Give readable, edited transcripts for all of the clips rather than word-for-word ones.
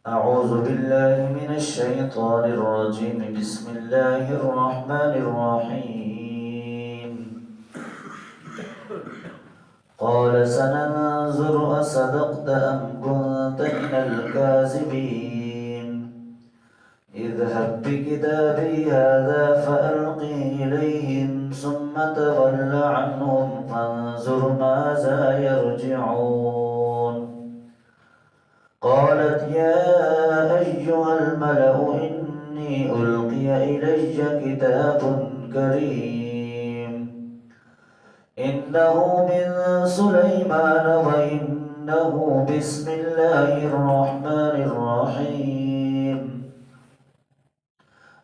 أعوذ بالله من الشيطان الرجيم. بسم الله الرحمن الرحيم. قال سننظر أصدقت أم كنت من الكاذبين اذهب بكتابي هذا فألقه إليهم ثم تول عنهم فانظر ماذا يرجعون. قالت يا أيها الملأ إني ألقي إلي كتاب كريم إنه من سليمان وإنه بسم الله الرحمن الرحيم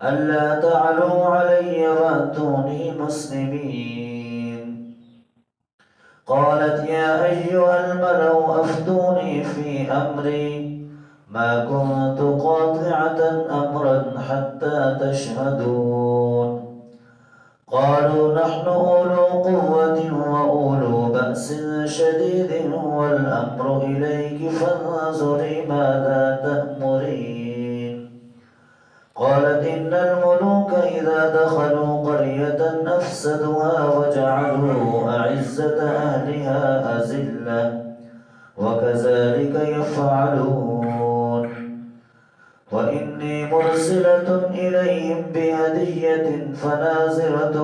ألا تعلوا علي وأتوني مسلمين. قالت يا أيها الملأ أفتوني في أمري ما كنت قاطعة أمرا حتى تشهدون. قالوا نحن أولو قوة وأولو بأس شديد والأمر إليك فانظري ماذا تأمرين. قالت إن الملوك إذا دخلوا قرية أفسدوها وجعلوا أعزة أهلها أذلة وكذلك يفعلون. وإني مرسلة إليهم بهدية فناظرة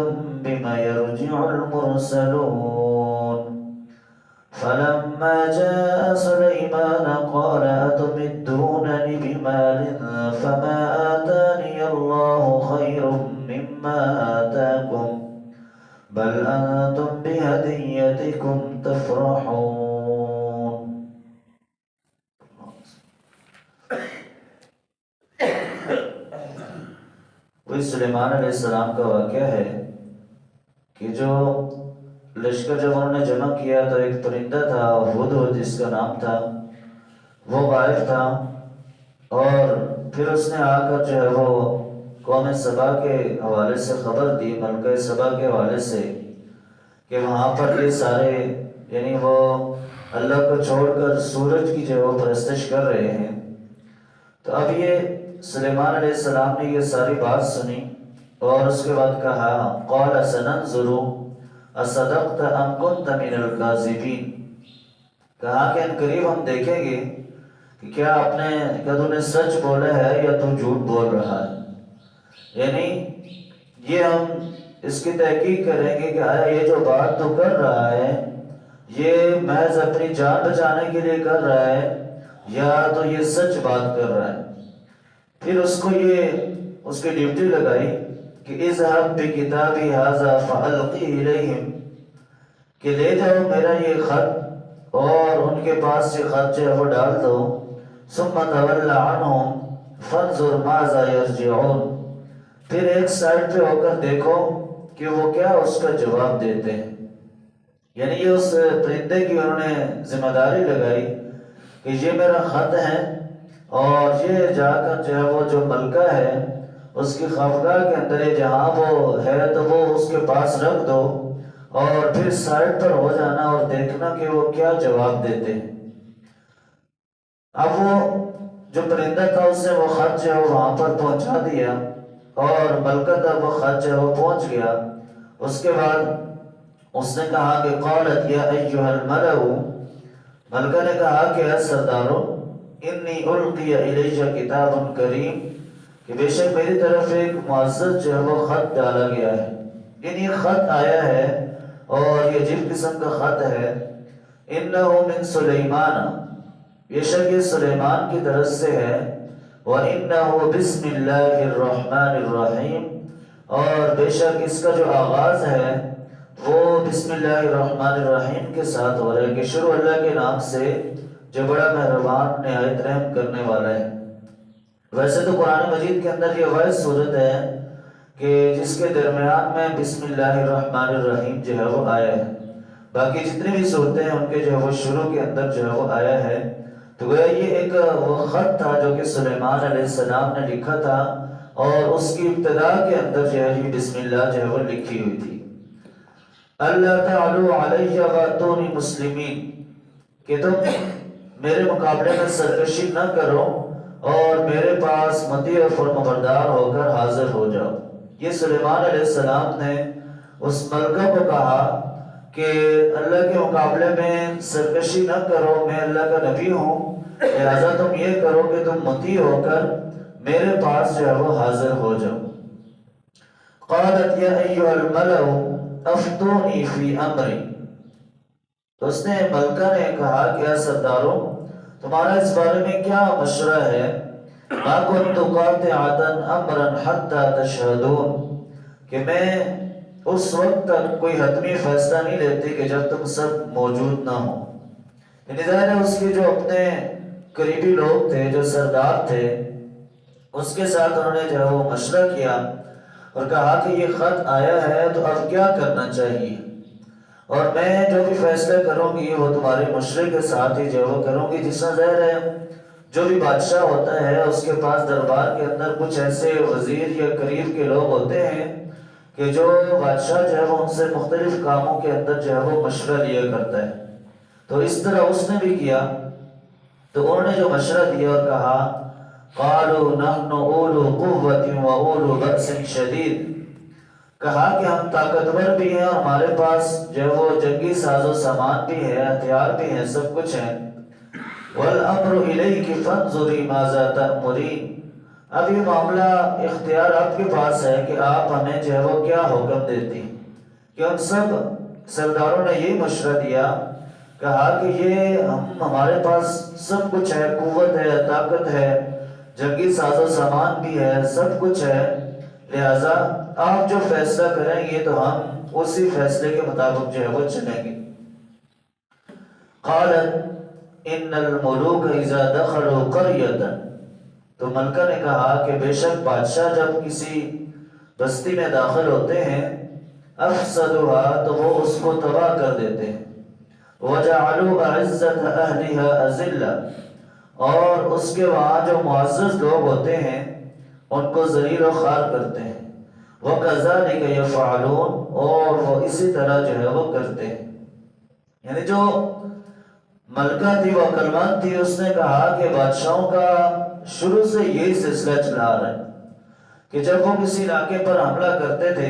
بما يرجع المرسلون. فلما جاء سليمان قال أتمدونني بمال فما آتاني الله خير مما آتاكم بل أنتم بهديتكم تفرحون. وہی سلیمان علیہ السلام کا واقعہ ہے کہ جو لشکر جب انہوں نے جمع کیا تو ایک پرندہ تھا ہدہد جس کا نام تھا، وہ غائب تھا، اور پھر اس نے آ کر جو ہے وہ قوم سبا کے حوالے سے خبر دی، ملکہ سبا کے حوالے سے، کہ وہاں پر یہ سارے یعنی وہ اللہ کو چھوڑ کر سورج کی جو ہے وہ پرستش کر رہے ہیں۔ تو اب یہ سلیمان علیہ السلام نے یہ ساری بات سنی اور اس کے بعد کہا قال سننظر اصدقت ام کنت من الکاذبین، کہا کہ ان قریب ہم دیکھیں گے کہ کیا تو نے سچ بولا ہے یا تو جھوٹ بول رہا ہے، یعنی یہ ہم اس کی تحقیق کریں گے کہ آیا یہ جو بات تو کر رہا ہے یہ محض اپنی جان بچانے کے لیے کر رہا ہے یا تو یہ سچ بات کر رہا ہے۔ پھر اس کو یہ اس کی ڈیوٹی لگائی کہ اذهب بکتابی ھذا فألقه الیہم، کہ لے جاؤ میرا یہ خط اور ان کے پاس یہ خط جو ہے وہ ڈال دو، ثم تول عنہم فانظر ماذا یرجعون، پھر ایک سائڈ پہ ہو کر دیکھو کہ وہ کیا اس کا جواب دیتے ہیں۔ یعنی یہ اس پرندے کی انہوں نے ذمہ داری لگائی کہ یہ میرا خط ہے اور یہ جا کر جو ہے وہ جو ملکہ ہے اس کی خفگاہ کے اندر جہاں وہ ہے تو وہ اس کے پاس رکھ دو اور پھر سائڈ پر ہو جانا اور دیکھنا کہ وہ کیا جواب دیتے ہیں۔ اب وہ جو پرندہ تھا اس نے وہ خط جو ہے وہاں پر پہنچا دیا اور ملکہ تک وہ خط جو ہے وہ پہنچ گیا۔ اس کے بعد اس نے کہا کہ قالت یا ایھا الملأ، ملکہ نے کہا کہ اے سردارو انی القی الی کتاب کریم، کہ بے شک میری طرف ایک معزز جو ہے وہ خط ڈالا گیا ہے، یعنی یہ خط آیا ہے اور یہ عجیب قسم کا خط ہے، انہ من سلیمان، بے شک یہ سلیمان کی طرف سے ہے، وانہ بسم اللہ الرحمن الرحیم، اور بے شک اس کا جو آغاز ہے وہ بسم اللہ الرحمن الرحیم کے ساتھ ہو رہا ہے کہ شروع اللہ کے نام سے جو بڑا مہربان نہایت رحم کرنے والا ہے۔ ویسے تو قرآن مجید کے اندر یہ واحد صورت ہے کہ جس کے درمیان میں بسم اللہ الرحمن الرحیم جو ہے وہ آیا ہے، باقی جتنی بھی صورتیں ہیں ان کے جو ہے وہ شروع کے اندر جو ہے وہ آیا ہے۔ تو گویا یہ ایک وہ خط تھا جو کہ سلیمان علیہ السلام نے لکھا تھا اور اس کی ابتدا کے اندر جو ہے یہ بسم اللہ جو ہے وہ لکھی ہوئی تھی۔ اللہ تعالی علی واتونی مسلمین، کہ تم میرے مقابلے میں سرکشی نہ کرو اور میرے پاس مطیع اور فرمانبردار ہو کر حاضر ہو جاؤ۔ یہ سلیمان علیہ السلام نے اس ملکہ کو کہا کہ اللہ کے مقابلے میں سرکشی نہ کرو، میں اللہ کا نبی ہوں، لہذا تم یہ کرو کہ تم مطیع ہو کر میرے پاس جو ہے وہ حاضر ہو جاؤ۔ قالت یا ایھا الملأ افتونی فی امری، تو اس نے ملکہ نے کہا کہ اے سرداروں تمہارا اس بارے میں کیا مشورہ ہے؟ ما كنت قاطعۃ امرا حتی تشہدون، کہ میں اس وقت تک کوئی حتمی فیصلہ نہیں لیتی کہ جب تم سب موجود نہ ہو۔ یعنی ظاہر ہے اس کے جو اپنے قریبی لوگ تھے، جو سردار تھے، اس کے ساتھ انہوں نے جو ہے وہ مشورہ کیا اور کہا کہ یہ خط آیا ہے تو اب کیا کرنا چاہیے، اور میں جو بھی فیصلہ کروں گی وہ تمہارے مشورے کے ساتھ ہی جو ہے وہ کروں گی۔ جس میں ظاہر ہے جو بھی بادشاہ ہوتا ہے اس کے پاس دربار کے اندر کچھ ایسے وزیر یا قریب کے لوگ ہوتے ہیں کہ جو بادشاہ جو ہے وہ ان سے مختلف کاموں کے اندر جو ہے وہ مشورہ لیا کرتا ہے۔ تو اس طرح اس نے بھی کیا، تو انہوں نے جو مشورہ دیا اور کہا قالوا نحن اولو قوت و اولو بأس شدید، کہا کہ ہم طاقتور بھی ہیں اور ہمارے پاس جو ہے وہ جنگی ساز و سامان بھی ہے، ہتھیار بھی ہیں، سب کچھ ہے۔ والامر الیک فانظری ماذا تأمرین، اب یہ معاملہ اختیار آپ کے پاس ہے کہ آپ ہمیں جو ہے وہ کیا حکم دیتی ہیں۔ کہ ہم سب سرداروں نے یہی مشورہ دیا، کہا کہ یہ ہمارے پاس سب کچھ ہے، قوت ہے، طاقت ہے، جنگی ساز و سامان بھی ہے، سب کچھ ہے، لہذا آپ جو فیصلہ کریں گے تو ہم اسی فیصلے کے مطابق جو ہے وہ چلیں گے۔ قالت ان الملوک اذا دخلوا قریۃ، تو ملکہ نے کہا کہ بے شک بادشاہ جب کسی بستی میں داخل ہوتے ہیں افسدوها، تو وہ اس کو تباہ کر دیتے ہیں، وجعلوا اعزۃ اہلها اذلہ، اور اس کے وہاں جو معزز لوگ ہوتے ہیں ان کو ذلیل و خوار کرتے ہیں، وَكَذَلِكَ يَفْعَلُونَ، اور وہ اسی طرح جو ہے وہ کرتے ہیں۔ یعنی جو ملکہ تھی وہ عقلمند تھی، اس نے کہا کہ بادشاہوں کا شروع سے یہی سلسلہ چلا رہا ہے کہ جب وہ کسی علاقے پر حملہ کرتے تھے،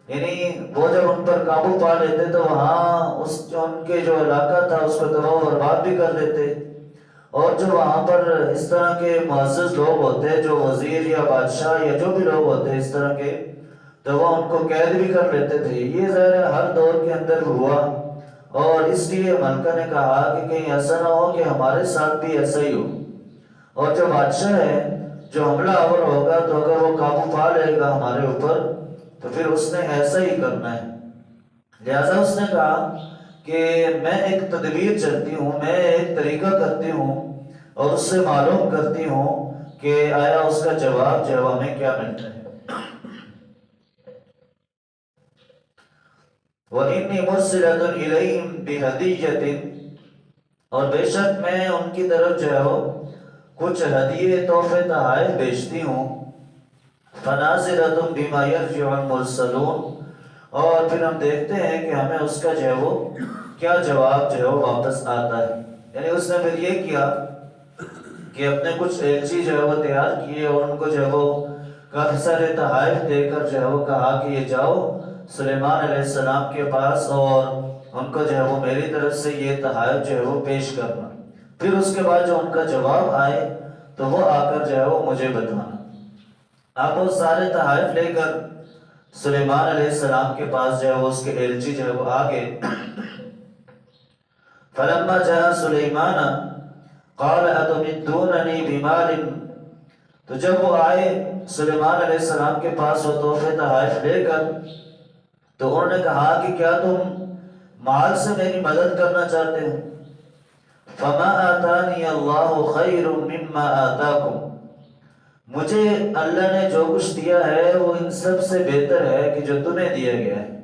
یعنی وہ جب ان پر قابو پا لیتے تو وہاں ان کے جو علاقہ تھا اس کو تباہ و برباد بھی کر دیتے، اور جو وہاں پر اس طرح کے معزز لوگ ہوتے، جو وزیر یا بادشاہ یا جو بھی لوگ ہوتے اس طرح کے، تو وہ ان کو قید بھی کر لیتے تھے۔ یہ ظاہر ہر دور کے اندر ہوا، اور اس لیے ملکہ نے کہا کہ کہیں ایسا نہ ہو کہ ہمارے ساتھ بھی ایسا ہی ہو، اور جو بادشاہ ہے جو حملہ آور ہوگا تو اگر وہ قابو پا لے گا ہمارے اوپر تو پھر اس نے ایسا ہی کرنا ہے۔ لہذا اس نے کہا کہ میں ایک تدبیر چلتی ہوں، میں ایک طریقہ کرتی ہوں اور اس سے معلوم کرتی ہوں کہ آیا اس کا جواب جو ہے ہمیں کیا ملتا ہے۔ وَإِنِّي مُرْسِلَةٌ إِلَيْهِمْ بِهَدِيَّةٍ، اور بے شک میں ان کی طرف جو ہے کچھ ہدیے تحفے تحائف بھیجتی ہوں۔ فَنَاظِرَةٌ بِمَا يَرْجِعُ الْمُرْسَلُونَ، اور پھر ہم دیکھتے ہیں کہ ہمیں اس کا جو ہے کیا جواب جو ہے واپس آتا ہے۔ یعنی اس نے پھر یہ کیا کہ اپنے کچھ ایلچی جو ہے وہ تیار کیے اور ان کو جو ہے کافی سارے تحائف دے کر جو ہے کہا کہ یہ جاؤ سلیمان علیہ السلام کے پاس اور ان کو جو ہے میری طرف سے یہ تحائف جو ہے پیش کرنا، پھر اس کے بعد جو ان کا جواب آئے تو وہ آ کر جو ہے مجھے بتانا۔ آپ وہ سارے تحائف لے کر سلیمان علیہ السلام کے پاس جو ہے اس کے ایلچی جو ہے آگے۔ فلما جاء سلیمان قال اتمدوننی بمال، تو جب وہ آئے سلیمان علیہ السلام کے پاس وہ تحفے تحائف لے کر، تو انہوں نے کہا کہ کیا تم مال سے میری مدد کرنا چاہتے ہو؟ فما آتانی اللہ خیر مما آتاکم، مجھے اللہ نے جو کچھ دیا ہے وہ ان سب سے بہتر ہے کہ جو تمہیں دیا گیا ہے۔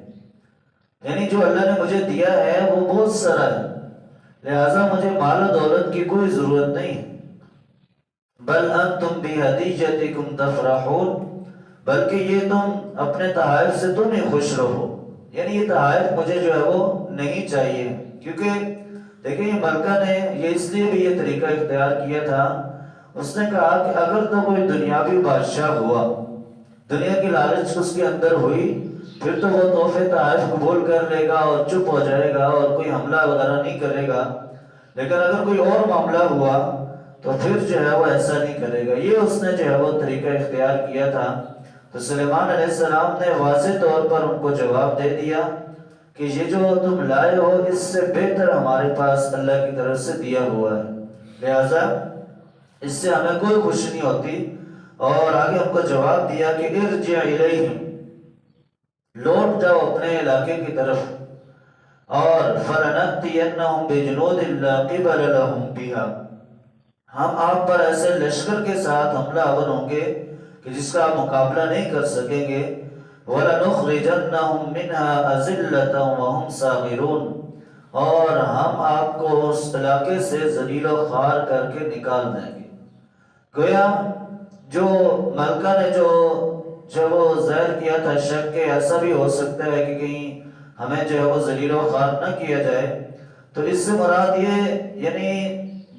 یعنی جو اللہ نے مجھے دیا ہے وہ بہت سارا ہے، لہذا مجھے مال و دولت کی کوئی ضرورت نہیں۔ بل انتم بہدیجتکم تفرحون، بلکہ یہ تم اپنے تحائف سے تم ہی خوش رہو، یعنی یہ تحائف مجھے جو ہے نہیں چاہیے، کیونکہ دیکھیں یہ ملکہ نے یہ اس لیے بھی یہ طریقہ اختیار کیا تھا، اس نے کہا کہ اگر تو کوئی دنیاوی بادشاہ ہوا، دنیا کی لالچ اس کے اندر ہوئی، پھر تو وہ تحفے تحائف قبول کر لے گا اور چپ ہو جائے گا اور کوئی حملہ وغیرہ نہیں کرے گا، لیکن اگر کوئی اور معاملہ ہوا تو پھر جو ہے وہ ایسا نہیں کرے گا۔ یہ اس نے جو ہے وہ طریقہ اختیار کیا تھا۔ تو سلیمان علیہ السلام نے واضح طور پر ان کو جواب دے دیا کہ یہ جو تم لائے ہو اس سے بہتر ہمارے پاس اللہ کی طرف سے دیا ہوا ہے، لہذا اس سے ہمیں کوئی خوشی نہیں ہوتی۔ اور آگے ان کو جواب دیا کہ ارجع الیہم، لوٹ جاؤ اپنے علاقے کی طرف، اور فَلَنَأْتِيَنَّهُمْ بِجُنُودٍ لَا قِبَلَ لَهُمْ بِهَا، ہم آپ پر ایسے لشکر کے ساتھ حملہ آور ہوں گے کہ جس کا آپ مقابلہ نہیں کر سکیں گے، وَلَنُخْرِجَنَّهُمْ مِنْهَا أَذِلَّةً وَهُمْ صَاغِرُونَ، اور ہم آپ کو اس علاقے سے ذلیل و خوار کر کے نکال دیں گے۔ گویا جو ملکہ نے جو وہ ظاہر کیا تھا شک کہ ایسا بھی ہو سکتا ہے کہ کہیں ہمیں جو ہے وہ ذلیل و خوار نہ کیا جائے، تو اس سے مراد یہ، یعنی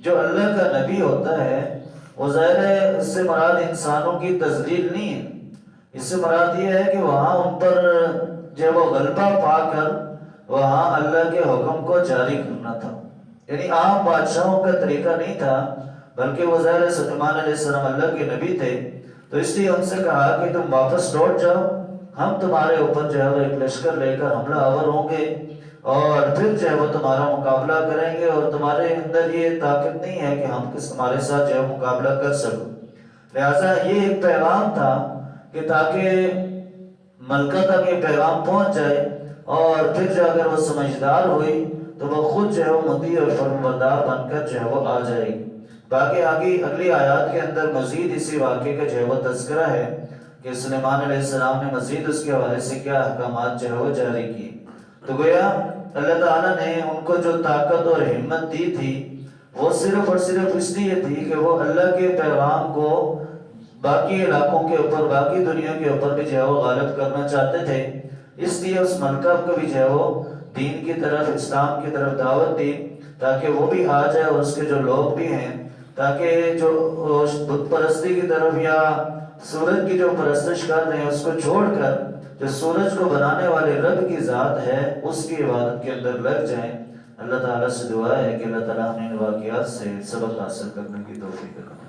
جو اللہ کا نبی ہوتا ہے وہ ظاہر ہے اس سے مراد انسانوں کی تذلیل نہیں ہے، اس سے مراد یہ ہے کہ وہاں ان پر جو ہے وہ غلبہ پا کر وہاں اللہ کے حکم کو جاری کرنا تھا۔ یعنی عام بادشاہوں کا طریقہ نہیں تھا، بلکہ وہ ظاہر سلیمان علیہ السلام اللہ کے نبی تھے، تو اس لیے ان سے کہا کہ تم واپس لوٹ جاؤ، ہم تمہارے اوپر جو ہے وہ ایک لشکر لے کر حملہ آور ہوں گے اور پھر جو ہے وہ تمہارا مقابلہ کریں گے، اور تمہارے اندر یہ طاقت نہیں ہے کہ ہم تمہارے ساتھ جو ہے مقابلہ کر سکوں۔ لہٰذا یہ ایک پیغام تھا کہ تاکہ ملکہ تک یہ پیغام پہنچ جائے، اور پھر جو اگر وہ سمجھدار ہوئی تو وہ خود جو ہے وہ مطیع اور فرمانبردار بن کر جو ہے وہ آ جائے گی۔ باقی آگے اگلی آیات کے اندر مزید اسی واقعے کا جو ہے وہ تذکرہ ہے کہ سلیمان علیہ السلام نے مزید اس کے حوالے سے کیا احکامات جو ہے وہ جاری کیے۔ تو گویا اللہ تعالیٰ نے ان کو جو طاقت اور ہمت دی تھی وہ صرف اور صرف اس لیے تھی کہ وہ اللہ کے پیغام کو باقی علاقوں کے اوپر، باقی دنیا کے اوپر بھی جو ہے وہ غالب کرنا چاہتے تھے، اس لیے اس ملکہ کو بھی جو ہے وہ دین کی طرف، اسلام کی طرف دعوت دی تاکہ وہ بھی آ جائے اور اس کے جو لوگ بھی ہیں، تاکہ جو بت پرستی کی طرف یا سورج کی جو پرستش کر رہے ہیں اس کو چھوڑ کر جو سورج کو بنانے والے رب کی ذات ہے اس کی عبادت کے اندر لگ جائیں۔ اللہ تعالیٰ سے دعا ہے کہ اللہ تعالیٰ ہمیں ان واقعات سے سبق حاصل کرنے کی توفیق عطا فرمائے۔